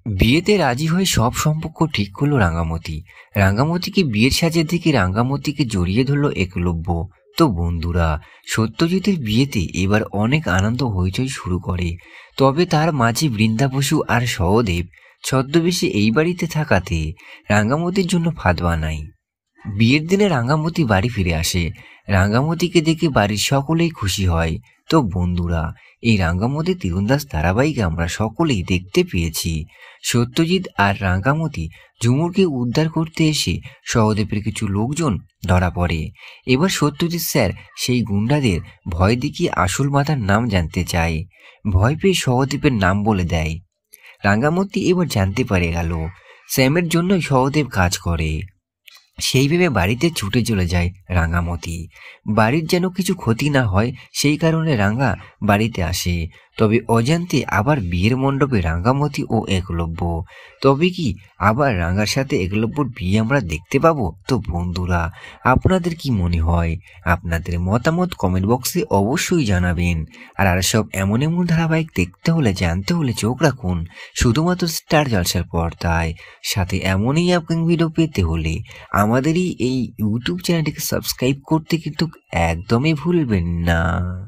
বিয়েতে রাজি হয়ে সব সম্পর্ক ঠিক করলো রাঙামতি। রাঙামতিকে বিয়ের সাজের দিকে রাঙামতিকে জড়িয়ে ধরলো একলব্য। তো বন্ধুরা, সত্যজিতের বিয়েতে এবার অনেক আনন্দ হইচই শুরু করে। তবে তার মাঝে বৃন্দা বসু আর সহদেব ছদ্মবেশে এই বাড়িতে থাকাতে রাঙামতির জন্য ফাঁদ বানায়। বিয়ের দিনে রাঙামতি বাড়ি ফিরে আসে। রাঙামতিকে দেখে বাড়ির সকলেই খুশি হয়। তো বন্ধুরা, এই রাঙামতি তীরন্দাজ ধারাবাহিকে আমরা সকলেই দেখতে পেয়েছি সত্যজিৎ আর রাঙামতি ঝুমুরকে উদ্ধার করতে এসে সহদেবের কিছু লোকজন ধরা পড়ে। এবার সত্যজিৎ স্যার সেই গুন্ডাদের ভয় দেখিয়ে আসল মাথার নাম জানতে চায়। ভয় পেয়ে সহদেবের নাম বলে দেয়। রাঙামতি এবার জানতে পারে গেল স্যামের জন্যই সহদেব কাজ করে। সেই ভেবে বাড়িতে ছুটে চলে যায় রাঙামতি। বাড়ির যেন কিছু ক্ষতি না হয় সেই কারণে রাঙা বাড়িতে আসে। তবে অজান্তে আবার বিয়ের মণ্ডপে রাঙামতি ও একলব্য। তবে কি আবার রাঙার সাথে একলব্যর বিয়ে আমরা দেখতে পাবো? তো বন্ধুরা, আপনাদের কি মনে হয়? আপনাদের মতামত কমেন্ট বক্সে অবশ্যই জানাবেন। আর সব এমন এমন ধারাবাহিক দেখতে হলে জানতে হলে চোখ রাখুন শুধুমাত্র স্টার জলসার পর্দায়। সাথে এমনই আপকামিং ভিডিও পেতে হলে আমাদেরই এই ইউটিউব চ্যানেলটিকে সাবস্ক্রাইব করতে কিন্তু একদমই ভুলবেন না।